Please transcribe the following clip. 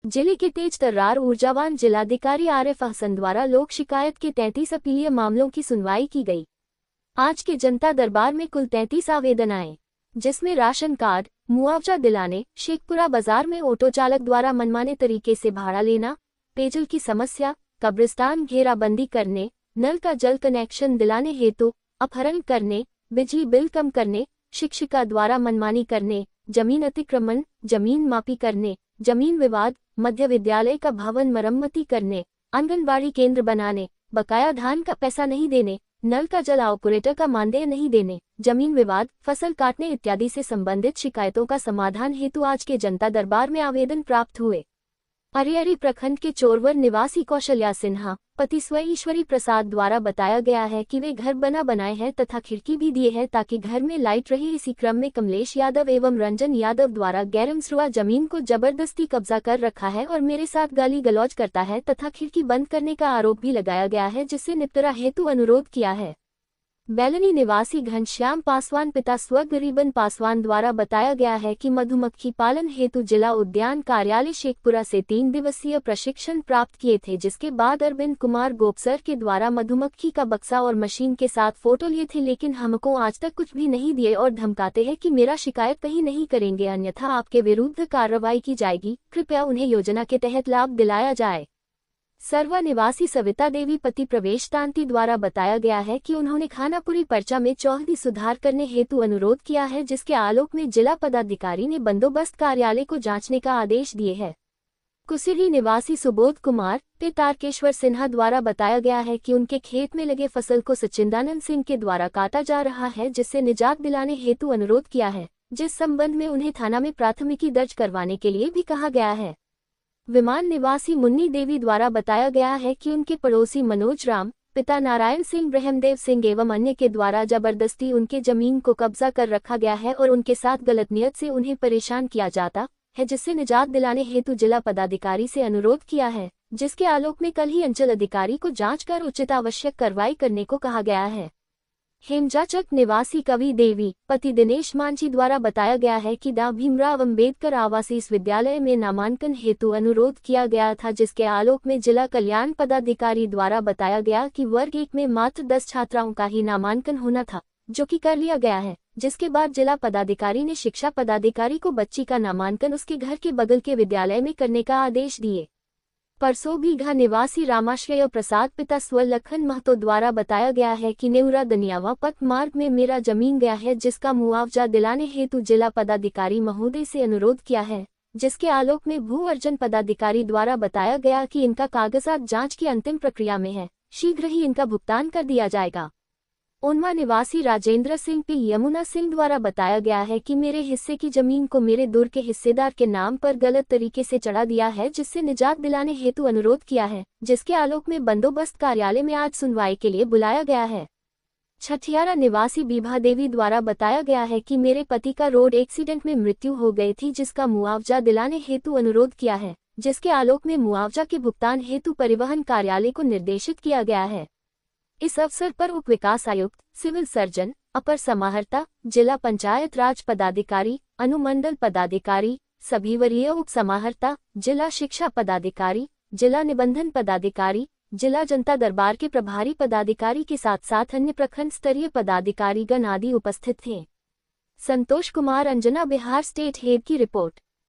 जिले के तेज तर्रार ऊर्जावान जिलाधिकारी आरिफ हसन द्वारा लोक शिकायत के 33 अपीलीय मामलों की सुनवाई की गई। आज के जनता दरबार में कुल 33 आवेदन आए, जिसमें राशन कार्ड, मुआवजा दिलाने, शेखपुरा बाजार में ऑटो चालक द्वारा मनमाने तरीके से भाड़ा लेना, पेयजल की समस्या, कब्रिस्तान घेराबंदी करने, नल का जल कनेक्शन दिलाने हेतु अपहरण करने, बिजली बिल कम करने, शिक्षिका द्वारा मनमानी करने, जमीन अतिक्रमण, जमीन मापी करने, जमीन विवाद, मध्य विद्यालय का भवन मरम्मती करने, आंगनबाड़ी केंद्र बनाने, बकाया धान का पैसा नहीं देने, नल का जल ऑपरेटर का मानदेय नहीं देने, जमीन विवाद, फसल काटने इत्यादि से संबंधित शिकायतों का समाधान हेतु आज के जनता दरबार में आवेदन प्राप्त हुए। अरियरी प्रखंड के चोरवर निवासी कौशल्या सिन्हा, पति स्व ईश्वरी प्रसाद द्वारा बताया गया है कि वे घर बनाए हैं तथा खिड़की भी दिए हैं ताकि घर में लाइट रहे। इसी क्रम में कमलेश यादव एवं रंजन यादव द्वारा गैरमसरुआ जमीन को जबरदस्ती कब्जा कर रखा है और मेरे साथ गाली गलौज करता है तथा खिड़की बंद करने का आरोप भी लगाया गया है, जिससे निपटारा हेतु अनुरोध किया है। बेलनी निवासी घनश्याम पासवान पिता स्व गरीबन पासवान द्वारा बताया गया है कि मधुमक्खी पालन हेतु जिला उद्यान कार्यालय शेखपुरा से 3 दिवसीय प्रशिक्षण प्राप्त किए थे, जिसके बाद अरविंद कुमार गोपसर के द्वारा मधुमक्खी का बक्सा और मशीन के साथ फोटो लिए थे, लेकिन हमको आज तक कुछ भी नहीं दिए और धमकाते हैं कि मेरा शिकायत कहीं नहीं करेंगे, अन्यथा आपके विरुद्ध कार्रवाई की जाएगी। कृपया उन्हें योजना के तहत लाभ दिलाया जाए। सरवा निवासी सविता देवी पति प्रवेश तांती द्वारा बताया गया है कि उन्होंने खानापुरी पर्चा में चौहदी सुधार करने हेतु अनुरोध किया है, जिसके आलोक में जिला पदाधिकारी ने बंदोबस्त कार्यालय को जांचने का आदेश दिए है। कुसिरी निवासी सुबोध कुमार पे तारकेश्वर सिन्हा द्वारा बताया गया है कि उनके खेत में लगे फसल को सचिंदानंद सिंह के द्वारा काटा जा रहा है, जिससे निजात दिलाने हेतु अनुरोध किया है, जिस संबंध में उन्हें थाना में प्राथमिकी दर्ज करवाने के लिए भी कहा गया है। विमान निवासी मुन्नी देवी द्वारा बताया गया है कि उनके पड़ोसी मनोज राम, पिता नारायण सिंह, ब्रह्मदेव सिंह एवं अन्य के द्वारा जबरदस्ती उनके जमीन को कब्जा कर रखा गया है और उनके साथ गलत नियत से उन्हें परेशान किया जाता है, जिससे निजात दिलाने हेतु जिला पदाधिकारी से अनुरोध किया है, जिसके आलोक में कल ही अंचल अधिकारी को जांच कर उचित आवश्यक कार्रवाई करने को कहा गया है। हेमजाचक निवासी कवि देवी पति दिनेश मांझी द्वारा बताया गया है कि डॉ भीमराव अंबेडकर आवासीय विद्यालय में नामांकन हेतु अनुरोध किया गया था, जिसके आलोक में जिला कल्याण पदाधिकारी द्वारा बताया गया कि वर्ग 1 में मात्र 10 छात्राओं का ही नामांकन होना था, जो कि कर लिया गया है, जिसके बाद जिला पदाधिकारी ने शिक्षा पदाधिकारी को बच्ची का नामांकन उसके घर के बगल के विद्यालय में करने का आदेश दिए। परसों बीघा निवासी रामाश्रय प्रसाद पिता स्व लखन महतो द्वारा बताया गया है कि नेउरा दनियावा पथ मार्ग में मेरा जमीन गया है, जिसका मुआवजा दिलाने हेतु जिला पदाधिकारी महोदय से अनुरोध किया है, जिसके आलोक में भू अर्जन पदाधिकारी द्वारा बताया गया कि इनका कागजात जांच की अंतिम प्रक्रिया में है, शीघ्र ही इनका भुगतान कर दिया जाएगा। उन्मा निवासी राजेंद्र सिंह पी यमुना सिंह द्वारा बताया गया है कि मेरे हिस्से की जमीन को मेरे दूर के हिस्सेदार के नाम पर गलत तरीके से चढ़ा दिया है, जिससे निजात दिलाने हेतु अनुरोध किया है, जिसके आलोक में बंदोबस्त कार्यालय में आज सुनवाई के लिए बुलाया गया है। छठियारा निवासी बीभा देवी द्वारा बताया गया है कि मेरे पति का रोड एक्सीडेंट में मृत्यु हो गई थी, जिसका मुआवजा दिलाने हेतु अनुरोध किया है, जिसके आलोक में मुआवजा के भुगतान हेतु परिवहन कार्यालय को निर्देशित किया गया है। इस अवसर पर उप विकास आयुक्त, सिविल सर्जन, अपर समाहर्ता, जिला पंचायत राज पदाधिकारी, अनुमंडल पदाधिकारी, सभी वरीय उप समाहर्ता, जिला शिक्षा पदाधिकारी, जिला निबंधन पदाधिकारी, जिला जनता दरबार के प्रभारी पदाधिकारी के साथ साथ अन्य प्रखंड स्तरीय पदाधिकारीगण आदि उपस्थित थे। संतोष कुमार, अंजना, बिहार स्टेट हेड की रिपोर्ट।